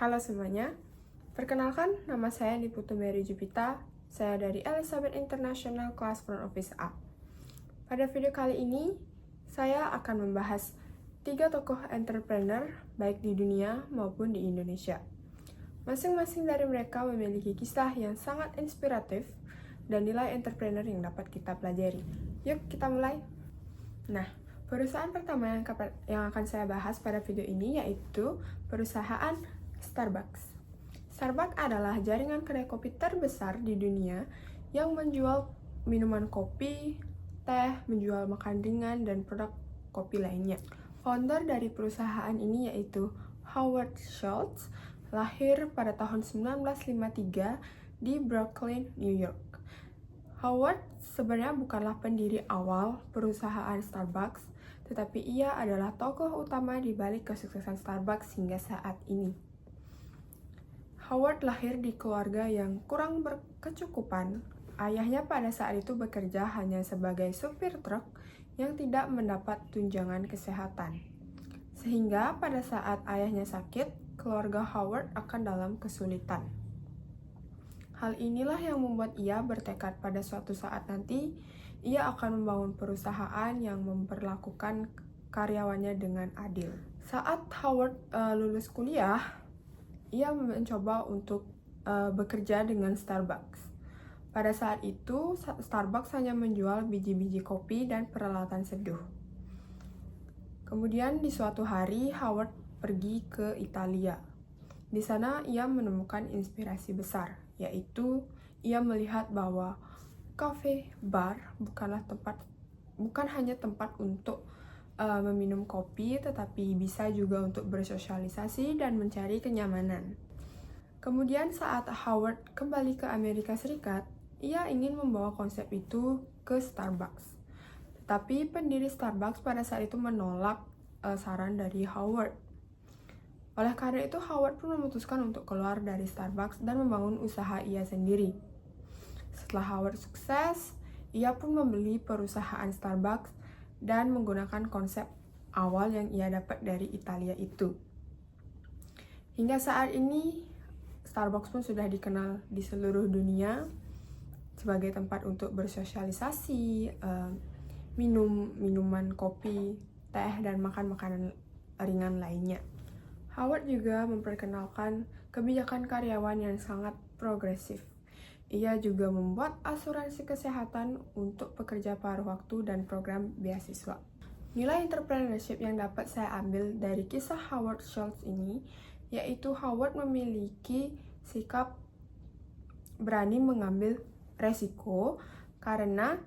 Halo semuanya, perkenalkan nama saya Niputu Mary Jupita, saya dari Elizabeth International Class Front Office A. Pada video kali ini, saya akan membahas 3 tokoh entrepreneur baik di dunia maupun di Indonesia. Masing-masing dari mereka memiliki kisah yang sangat inspiratif dan nilai entrepreneur yang dapat kita pelajari. Yuk kita mulai! Nah, perusahaan pertama yang akan saya bahas pada video ini yaitu perusahaan Starbucks. Starbucks adalah jaringan kedai kopi terbesar di dunia yang menjual minuman kopi, teh, menjual makan ringan, dan produk kopi lainnya. Founder dari perusahaan ini yaitu Howard Schultz, lahir pada tahun 1953 di Brooklyn, New York. Howard sebenarnya bukanlah pendiri awal perusahaan Starbucks, tetapi ia adalah tokoh utama di balik kesuksesan Starbucks hingga saat ini. Howard lahir di keluarga yang kurang berkecukupan. Ayahnya pada saat itu bekerja hanya sebagai supir truk yang tidak mendapat tunjangan kesehatan. Sehingga pada saat ayahnya sakit, keluarga Howard akan dalam kesulitan. Hal inilah yang membuat ia bertekad pada suatu saat nanti, ia akan membangun perusahaan yang memperlakukan karyawannya dengan adil. Saat Howard lulus kuliah, ia mencoba untuk bekerja dengan Starbucks. Pada saat itu, Starbucks hanya menjual biji-biji kopi dan peralatan seduh. Kemudian di suatu hari, Howard pergi ke Italia. Di sana ia menemukan inspirasi besar, yaitu ia melihat bahwa kafe, bar bukan hanya tempat untuk meminum kopi, tetapi bisa juga untuk bersosialisasi dan mencari kenyamanan. Kemudian saat Howard kembali ke Amerika Serikat, ia ingin membawa konsep itu ke Starbucks. Tetapi pendiri Starbucks pada saat itu menolak saran dari Howard. Oleh karena itu, Howard pun memutuskan untuk keluar dari Starbucks dan membangun usaha ia sendiri. Setelah Howard sukses, ia pun membeli perusahaan Starbucks dan menggunakan konsep awal yang ia dapat dari Italia itu. Hingga saat ini, Starbucks pun sudah dikenal di seluruh dunia sebagai tempat untuk bersosialisasi, minum minuman kopi, teh, dan makan makanan ringan lainnya. Howard juga memperkenalkan kebijakan karyawan yang sangat progresif. Ia juga membuat asuransi kesehatan untuk pekerja paruh waktu dan program beasiswa. Nilai entrepreneurship yang dapat saya ambil dari kisah Howard Schultz ini, yaitu Howard memiliki sikap berani mengambil resiko karena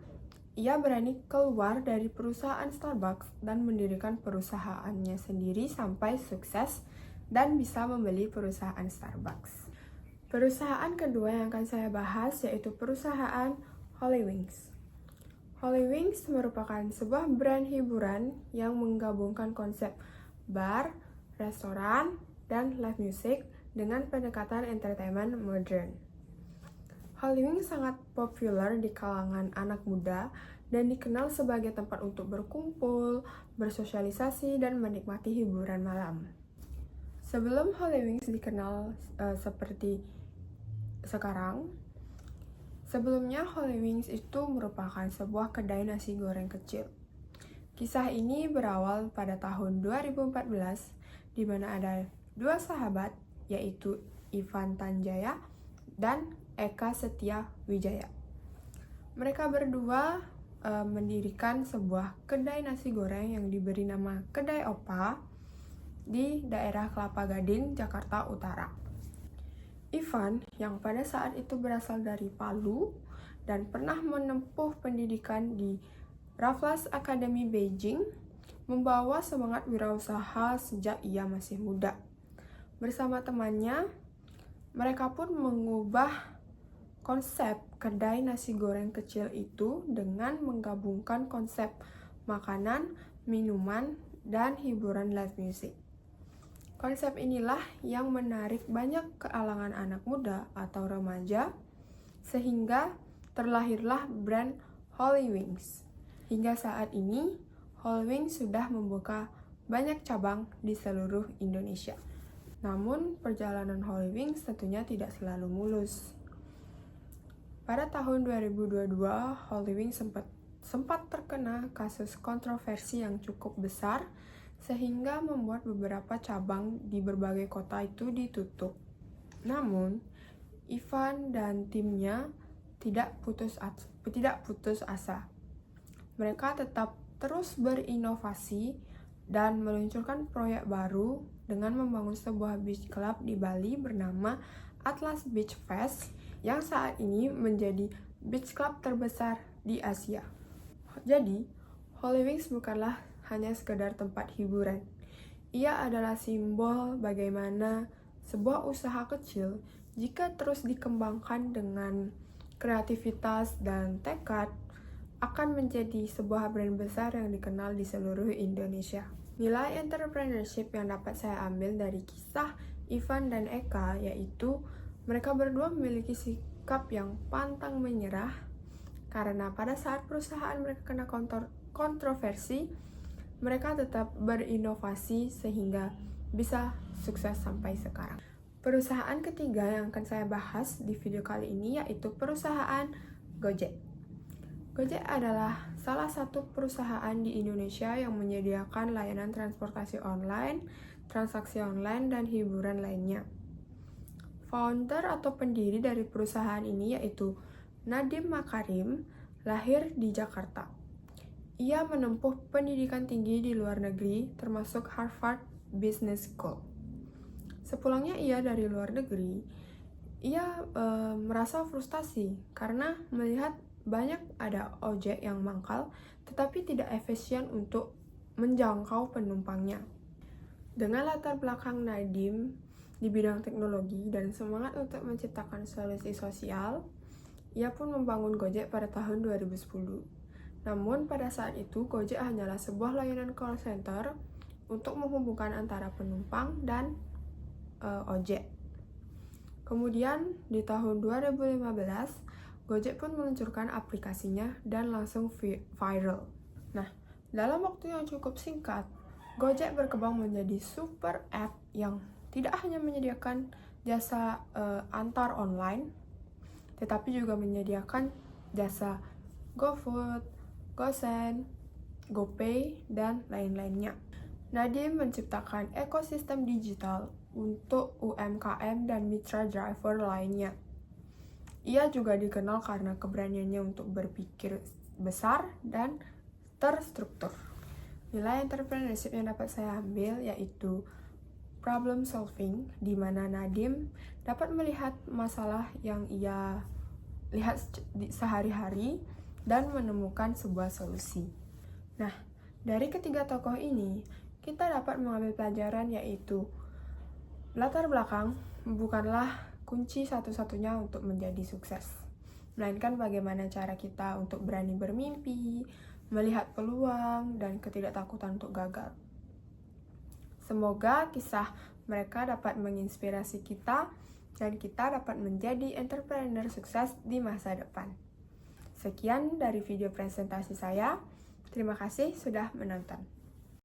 ia berani keluar dari perusahaan Starbucks dan mendirikan perusahaannya sendiri sampai sukses dan bisa membeli perusahaan Starbucks. Perusahaan kedua yang akan saya bahas yaitu perusahaan Holy Wings. Holy Wings merupakan sebuah brand hiburan yang menggabungkan konsep bar, restoran, dan live music dengan pendekatan entertainment modern. Holy Wings sangat populer di kalangan anak muda dan dikenal sebagai tempat untuk berkumpul, bersosialisasi, dan menikmati hiburan malam. Sebelum Holy Wings dikenal seperti sekarang, sebelumnya Holy Wings itu merupakan sebuah kedai nasi goreng kecil. Kisah ini berawal pada tahun 2014, di mana ada 2 sahabat, yaitu Ivan Tanjaya dan Eka Setia Wijaya. Mereka berdua mendirikan sebuah kedai nasi goreng yang diberi nama Kedai Opa di daerah Kelapa Gading, Jakarta Utara. Ivan, yang pada saat itu berasal dari Palu dan pernah menempuh pendidikan di Raffles Academy Beijing, membawa semangat wirausaha sejak ia masih muda. Bersama temannya, mereka pun mengubah konsep kedai nasi goreng kecil itu dengan menggabungkan konsep makanan, minuman, dan hiburan live music. Konsep inilah yang menarik banyak kalangan anak muda atau remaja, sehingga terlahirlah brand Holy Wings. Hingga saat ini, Holy Wings sudah membuka banyak cabang di seluruh Indonesia. Namun, perjalanan Hollywings tentunya tidak selalu mulus. Pada tahun 2022, Hollywings sempat terkena kasus kontroversi yang cukup besar, sehingga membuat beberapa cabang di berbagai kota itu ditutup. Namun, Ivan dan timnya tidak putus asa. Mereka tetap terus berinovasi dan meluncurkan proyek baru dengan membangun sebuah beach club di Bali bernama Atlas Beach Fest yang saat ini menjadi beach club terbesar di Asia. Jadi, Hollywings bukanlah hanya sekedar tempat hiburan. Ia adalah simbol bagaimana sebuah usaha kecil, jika terus dikembangkan dengan kreativitas dan tekad, akan menjadi sebuah brand besar yang dikenal di seluruh Indonesia. Nilai entrepreneurship yang dapat saya ambil dari kisah Ivan dan Eka yaitu mereka berdua memiliki sikap yang pantang menyerah karena pada saat perusahaan mereka kena kontroversi, mereka tetap berinovasi sehingga bisa sukses sampai sekarang. Perusahaan ketiga yang akan saya bahas di video kali ini yaitu perusahaan Gojek. Gojek adalah salah satu perusahaan di Indonesia yang menyediakan layanan transportasi online, transaksi online, dan hiburan lainnya. Founder atau pendiri dari perusahaan ini yaitu Nadiem Makarim, lahir di Jakarta. Ia menempuh pendidikan tinggi di luar negeri, termasuk Harvard Business School. Sepulangnya ia dari luar negeri, ia merasa frustasi karena melihat banyak ada ojek yang mangkal, tetapi tidak efisien untuk menjangkau penumpangnya. Dengan latar belakang Nadiem di bidang teknologi dan semangat untuk menciptakan solusi sosial, ia pun membangun Gojek pada tahun 2010. Namun pada saat itu Gojek hanyalah sebuah layanan call center untuk menghubungkan antara penumpang dan ojek. Kemudian di tahun 2015, Gojek pun meluncurkan aplikasinya dan langsung viral. Nah, dalam waktu yang cukup singkat, Gojek berkembang menjadi super app yang tidak hanya menyediakan jasa antar online, tetapi juga menyediakan jasa GoFood, GoSend, GoPay, dan lain-lainnya. Nadiem menciptakan ekosistem digital untuk UMKM dan mitra driver lainnya. Ia juga dikenal karena keberaniannya untuk berpikir besar dan terstruktur. Nilai entrepreneurship yang dapat saya ambil yaitu problem solving, di mana Nadiem dapat melihat masalah yang ia lihat sehari-hari dan menemukan sebuah solusi. Nah, dari ketiga tokoh ini, kita dapat mengambil pelajaran yaitu latar belakang bukanlah kunci satu-satunya untuk menjadi sukses, melainkan bagaimana cara kita untuk berani bermimpi, melihat peluang, dan ketidaktakutan untuk gagal. Semoga kisah mereka dapat menginspirasi kita dan kita dapat menjadi entrepreneur sukses di masa depan. Sekian dari video presentasi saya. Terima kasih sudah menonton.